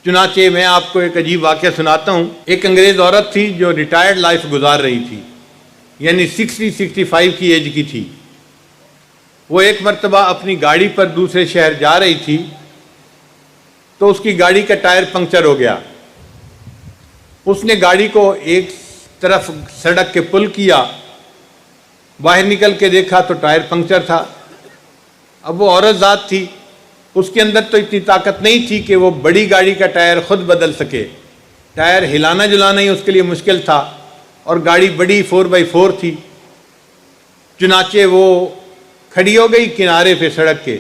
چنانچہ میں آپ کو ایک عجیب واقعہ سناتا ہوں۔ ایک انگریز عورت تھی جو ریٹائرڈ لائف گزار رہی تھی، یعنی 65 کی ایج کی تھی۔ وہ ایک مرتبہ اپنی گاڑی پر دوسرے شہر جا رہی تھی تو اس کی گاڑی کا ٹائر پنکچر ہو گیا۔ اس نے گاڑی کو ایک طرف سڑک کے پل کیا، باہر نکل کے دیکھا تو ٹائر پنکچر تھا۔ اب وہ عورت ذات تھی، اس کے اندر تو اتنی طاقت نہیں تھی کہ وہ بڑی گاڑی کا ٹائر خود بدل سکے۔ ٹائر ہلانا جلانا ہی اس کے لیے مشکل تھا، اور گاڑی بڑی 4x4 تھی۔ چنانچہ وہ کھڑی ہو گئی کنارے پہ سڑک کے،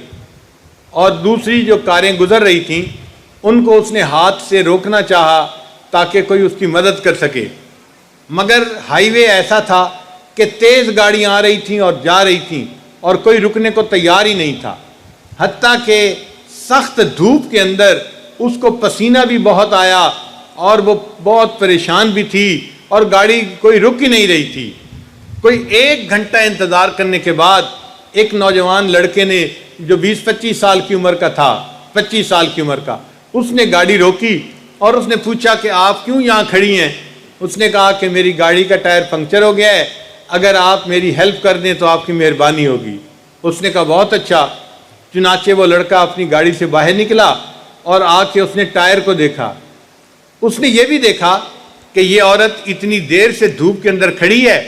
اور دوسری جو کاریں گزر رہی تھیں ان کو اس نے ہاتھ سے روکنا چاہا تاکہ کوئی اس کی مدد کر سکے، مگر ہائی وے ایسا تھا کہ تیز گاڑیاں آ رہی تھیں اور جا رہی تھیں اور کوئی رکنے کو تیار ہی نہیں تھا۔ حتیٰ کہ سخت دھوپ کے اندر اس کو پسینہ بھی بہت آیا اور وہ بہت پریشان بھی تھی، اور گاڑی کوئی رک ہی نہیں رہی تھی۔ کوئی 1 گھنٹہ انتظار کرنے کے بعد ایک نوجوان لڑکے نے جو 20-25 سال کی عمر کا تھا، 25 سال کی عمر کا، اس نے گاڑی روکی اور اس نے پوچھا کہ آپ کیوں یہاں کھڑی ہیں؟ اس نے کہا کہ میری گاڑی کا ٹائر پنکچر ہو گیا ہے، اگر آپ میری ہیلپ کر دیں تو آپ کی مہربانی ہوگی۔ اس نے کہا بہت اچھا۔ چنانچہ وہ لڑکا اپنی گاڑی سے باہر نکلا اور آ کے اس نے ٹائر کو دیکھا۔ اس نے یہ بھی دیکھا کہ یہ عورت اتنی دیر سے دھوپ کے اندر کھڑی ہے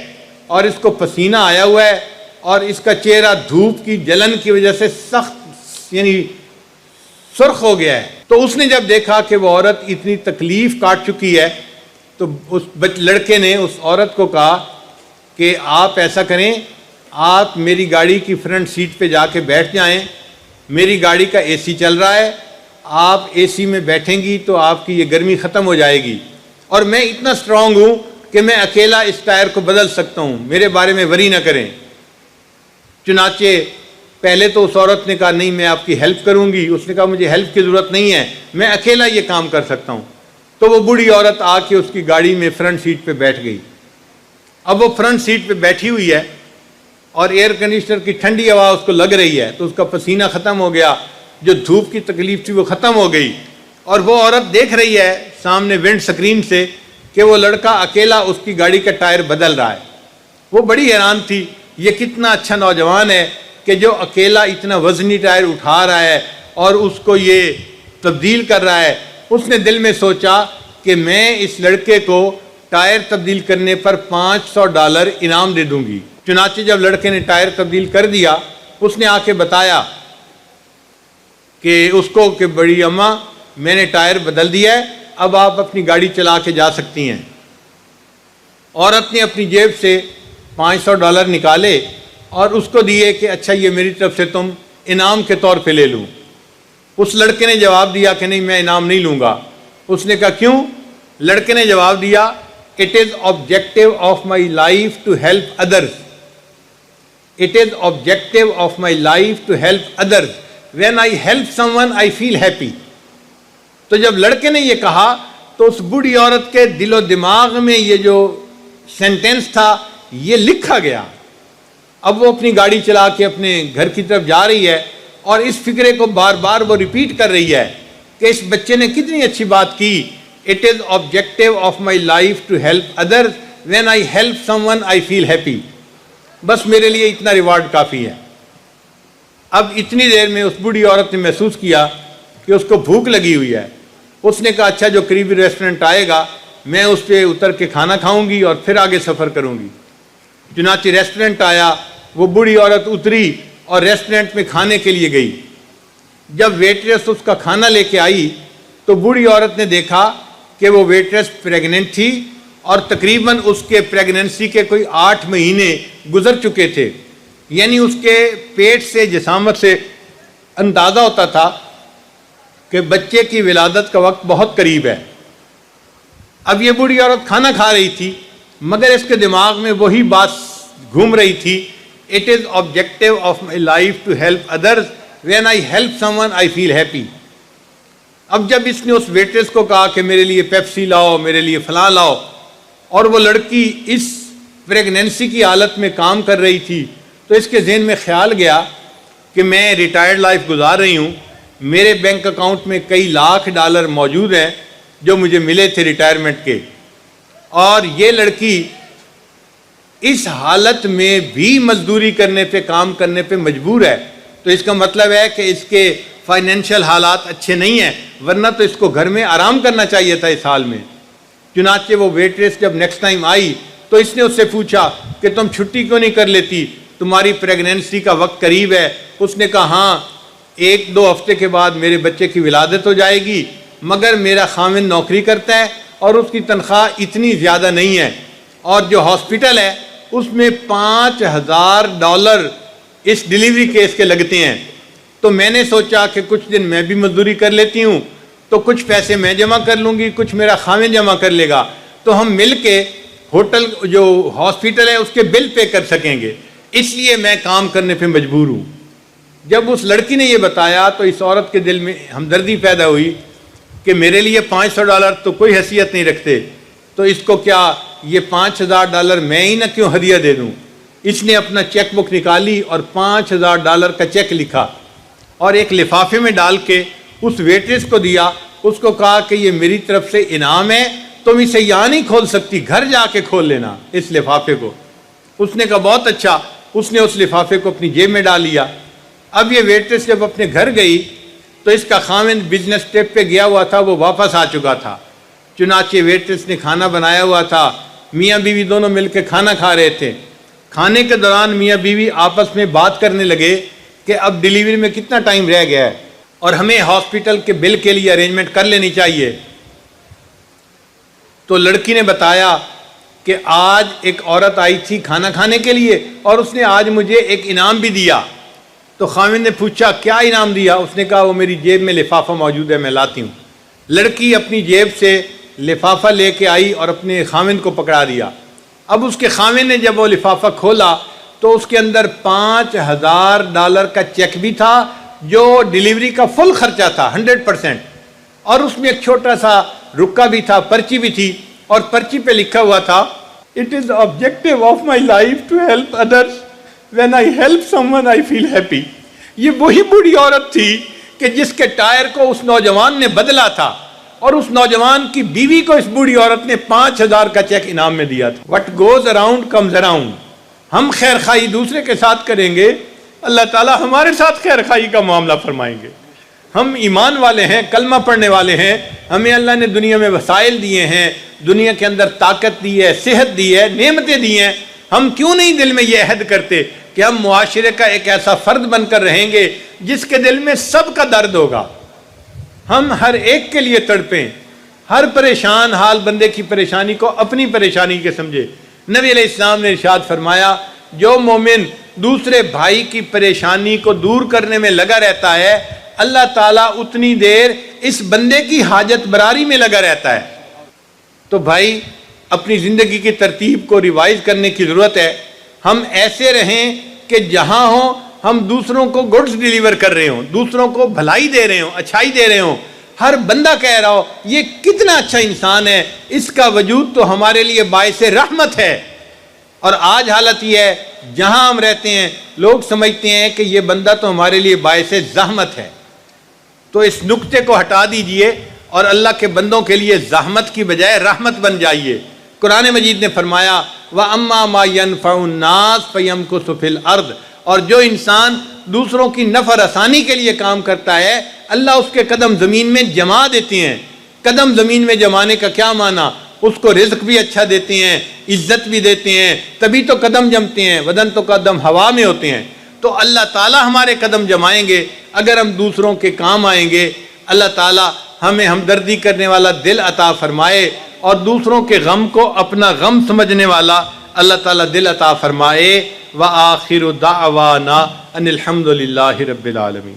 اور اس کو پسینہ آیا ہوا ہے، اور اس کا چہرہ دھوپ کی جلن کی وجہ سے سخت یعنی سرخ ہو گیا ہے۔ تو اس نے جب دیکھا کہ وہ عورت اتنی تکلیف کاٹ چکی ہے تو اس لڑکے نے اس عورت کو کہا کہ آپ ایسا کریں، آپ میری گاڑی کی فرنٹ سیٹ پہ جا کے بیٹھ جائیں، میری گاڑی کا اے سی چل رہا ہے، آپ اے سی میں بیٹھیں گی تو آپ کی یہ گرمی ختم ہو جائے گی، اور میں اتنا اسٹرانگ ہوں کہ میں اکیلا اس ٹائر کو بدل سکتا ہوں، میرے بارے میں وری نہ کریں۔ چنانچہ پہلے تو اس عورت نے کہا نہیں میں آپ کی ہیلپ کروں گی، اس نے کہا مجھے ہیلپ کی ضرورت نہیں ہے، میں اکیلا یہ کام کر سکتا ہوں۔ تو وہ بوڑھی عورت آ کے اس کی گاڑی میں فرنٹ سیٹ پہ بیٹھ گئی۔ اب وہ فرنٹ سیٹ پہ بیٹھی ہوئی ہے اور ایئر کنڈیشنر کی ٹھنڈی ہوا اس کو لگ رہی ہے، تو اس کا پسینہ ختم ہو گیا، جو دھوپ کی تکلیف تھی وہ ختم ہو گئی، اور وہ عورت دیکھ رہی ہے سامنے ونڈ سکرین سے کہ وہ لڑکا اکیلا اس کی گاڑی کا ٹائر بدل رہا ہے۔ وہ بڑی حیران تھی، یہ کتنا اچھا نوجوان ہے کہ جو اکیلا اتنا وزنی ٹائر اٹھا رہا ہے اور اس کو یہ تبدیل کر رہا ہے۔ اس نے دل میں سوچا کہ میں اس لڑکے کو ٹائر تبدیل کرنے پر $500 انعام دے دوں گی۔ چنانچہ جب لڑکے نے ٹائر تبدیل کر دیا، اس نے آ کے بتایا کہ اس کو کہ بڑی اماں میں نے ٹائر بدل دیا ہے، اب آپ اپنی گاڑی چلا کے جا سکتی ہیں۔ عورت نے اپنی جیب سے $500 نکالے اور اس کو دیے کہ اچھا یہ میری طرف سے تم انعام کے طور پہ لے لوں۔ اس لڑکے نے جواب دیا کہ نہیں میں انعام نہیں لوں گا۔ اس نے کہا کیوں؟ لڑکے نے جواب دیا It is objective of my life to help others. It is objective of my life to help others. When I help someone, I feel happy. تو جب لڑکے نے یہ کہا تو اس بوڑھی عورت کے دل و دماغ میں یہ جو سینٹینس تھا یہ لکھا گیا۔ اب وہ اپنی گاڑی چلا کے اپنے گھر کی طرف جا رہی ہے اور اس فکرے کو بار بار وہ ریپیٹ کر رہی ہے کہ اس بچے نے کتنی اچھی بات کی۔ It is objective of my life to help others. When I help someone, I feel happy. بس میرے لیے اتنا ریوارڈ کافی ہے۔ اب اتنی دیر میں اس بوڑھی عورت نے محسوس کیا کہ اس کو بھوک لگی ہوئی ہے۔ اس نے کہا اچھا جو قریبی ریسٹورنٹ آئے گا میں اس پہ اتر کے کھانا کھاؤں گی اور پھر آگے سفر کروں گی۔ چنانچہ ریسٹورنٹ آیا، وہ بوڑھی عورت اتری اور ریسٹورنٹ میں کھانے کے لیے گئی۔ جب ویٹریس اس کا کھانا لے کے آئی تو بوڑھی عورت نے دیکھا کہ وہ ویٹریس پریگننٹ تھی اور تقریباً اس کے پریگننسی کے کوئی 8 مہینے گزر چکے تھے، یعنی اس کے پیٹ سے جسامت سے اندازہ ہوتا تھا کہ بچے کی ولادت کا وقت بہت قریب ہے۔ اب یہ بوڑھی عورت کھانا کھا رہی تھی مگر اس کے دماغ میں وہی بات گھوم رہی تھی It is objective of my life to help others. When I help someone, I feel happy. اب جب اس نے اس ویٹریس کو کہا کہ میرے لیے پیپسی لاؤ، میرے لیے فلاں لاؤ، اور وہ لڑکی اس پریگننسی کی حالت میں کام کر رہی تھی، تو اس کے ذہن میں خیال گیا کہ میں ریٹائرڈ لائف گزار رہی ہوں، میرے بینک اکاؤنٹ میں کئی لاکھ ڈالر موجود ہیں جو مجھے ملے تھے ریٹائرمنٹ کے، اور یہ لڑکی اس حالت میں بھی مزدوری کرنے پہ، کام کرنے پہ مجبور ہے، تو اس کا مطلب ہے کہ اس کے فائنینشیل حالات اچھے نہیں ہیں، ورنہ تو اس کو گھر میں آرام کرنا چاہیے تھا اس حال میں۔ چنانچہ وہ ویٹریس جب نیکسٹ ٹائم آئی تو اس نے اس سے پوچھا کہ تم چھٹی کیوں نہیں کر لیتی، تمہاری پریگنینسی کا وقت قریب ہے۔ اس نے کہا ہاں 1-2 ہفتے کے بعد میرے بچے کی ولادت ہو جائے گی، مگر میرا خاوند نوکری کرتا ہے اور اس کی تنخواہ اتنی زیادہ نہیں ہے، اور جو ہاسپٹل ہے اس میں $5000 اس ڈیلیوری کیس کے لگتے ہیں، تو میں نے سوچا کہ کچھ دن میں بھی مزدوری کر لیتی ہوں، تو کچھ پیسے میں جمع کر لوں گی، کچھ میرا خاوند جمع کر لے گا، تو ہم مل کے ہوٹل جو ہاسپٹل ہے اس کے بل پے کر سکیں گے، اس لیے میں کام کرنے پہ مجبور ہوں۔ جب اس لڑکی نے یہ بتایا تو اس عورت کے دل میں ہمدردی پیدا ہوئی کہ میرے لیے $500 تو کوئی حیثیت نہیں رکھتے، تو اس کو کیا یہ $5000 میں ہی نہ کیوں ہدیہ دے دوں۔ اس نے اپنا چیک بک نکالی اور $5000 کا چیک لکھا اور ایک لفافے میں ڈال کے اس ویٹریس کو دیا، اس کو کہا کہ یہ میری طرف سے انعام ہے، تم اسے یہاں نہیں کھول سکتی، گھر جا کے کھول لینا اس لفافے کو۔ اس نے کہا بہت اچھا، اس نے اس لفافے کو اپنی جیب میں ڈال لیا۔ اب یہ ویٹریس جب اپنے گھر گئی تو اس کا خاوند بزنس ٹرپ پہ گیا ہوا تھا، وہ واپس آ چکا تھا، چنانچہ ویٹریس نے کھانا بنایا ہوا تھا، میاں بیوی دونوں مل کے کھانا کھا رہے تھے۔ کھانے کے دوران میاں بیوی آپس میں بات کرنے لگے کہ اب ڈیلیوری میں کتنا ٹائم رہ گیا ہے اور ہمیں ہاسپٹل کے بل کے لیے ارینجمنٹ کر لینی چاہیے۔ تو لڑکی نے بتایا کہ آج ایک عورت آئی تھی کھانا کھانے کے لیے اور اس نے آج مجھے ایک انعام بھی دیا۔ تو خاوند نے پوچھا کیا انعام دیا؟ اس نے کہا وہ میری جیب میں لفافہ موجود ہے، میں لاتی ہوں۔ لڑکی اپنی جیب سے لفافہ لے کے آئی اور اپنے خاوند کو پکڑا دیا۔ اب اس کے خاوند نے جب وہ لفافہ کھولا تو اس کے اندر $5000 کا چیک بھی تھا جو ڈیلیوری کا فل خرچہ تھا 100%، اور اس میں ایک چھوٹا سا رکا بھی تھا، پرچی بھی تھی، اور پرچی پہ لکھا ہوا تھا "It is the objective of my life to help others. When I help someone I feel happy." یہ وہی بوڑھی عورت تھی کہ جس کے ٹائر کو اس نوجوان نے بدلا تھا، اور اس نوجوان کی بیوی کو اس بوڑھی عورت نے $5000 کا چیک انعام میں دیا تھا۔ What goes around comes around۔ ہم خیر خواہی دوسرے کے ساتھ کریں گے، اللہ تعالیٰ ہمارے ساتھ خیر خواہی کا معاملہ فرمائیں گے۔ ہم ایمان والے ہیں، کلمہ پڑھنے والے ہیں، ہمیں اللہ نے دنیا میں وسائل دیے ہیں، دنیا کے اندر طاقت دی ہے، صحت دی ہے، نعمتیں دی ہیں، ہم کیوں نہیں دل میں یہ عہد کرتے کہ ہم معاشرے کا ایک ایسا فرد بن کر رہیں گے جس کے دل میں سب کا درد ہوگا، ہم ہر ایک کے لیے تڑپیں، ہر پریشان حال بندے کی پریشانی کو اپنی پریشانی کے سمجھے۔ نبی علیہ السلام نے ارشاد فرمایا جو مومن دوسرے بھائی کی پریشانی کو دور کرنے میں لگا رہتا ہے، اللہ تعالیٰ اتنی دیر اس بندے کی حاجت براری میں لگا رہتا ہے۔ تو بھائی اپنی زندگی کی ترتیب کو ریوائز کرنے کی ضرورت ہے۔ ہم ایسے رہیں کہ جہاں ہوں ہم دوسروں کو گڈز ڈیلیور کر رہے ہوں، دوسروں کو بھلائی دے رہے ہوں، اچھائی دے رہے ہوں، ہر بندہ کہہ رہا ہو یہ کتنا اچھا انسان ہے، اس کا وجود تو ہمارے لیے باعث رحمت ہے۔ اور آج حالت یہ ہے جہاں ہم رہتے ہیں لوگ سمجھتے ہیں کہ یہ بندہ تو ہمارے لیے باعث زحمت ہے۔ تو اس نقطے کو ہٹا دیجئے اور اللہ کے بندوں کے لیے زحمت کی بجائے رحمت بن جائیے۔ قرآن مجید نے فرمایا وَأَمَّا مَا يَنْفَعُ النَّاسَ فَيَمْكُثُ فِي الْأَرْضِ، اور جو انسان دوسروں کی نفع رسانی کے لیے کام کرتا ہے اللہ اس کے قدم زمین میں جما دیتے ہیں۔ قدم زمین میں جمانے کا کیا معنی؟ اس کو رزق بھی اچھا دیتے ہیں، عزت بھی دیتے ہیں، تبھی تو قدم جمتے ہیں، ودن تو قدم ہوا میں ہوتے ہیں۔ تو اللہ تعالیٰ ہمارے قدم جمائیں گے اگر ہم دوسروں کے کام آئیں گے۔ اللہ تعالیٰ ہمیں ہمدردی کرنے والا دل عطا فرمائے اور دوسروں کے غم کو اپنا غم سمجھنے والا اللہ تعالیٰ دل عطا فرمائے۔ وآخر دعوانا ان الحمد للہ رب العالمین۔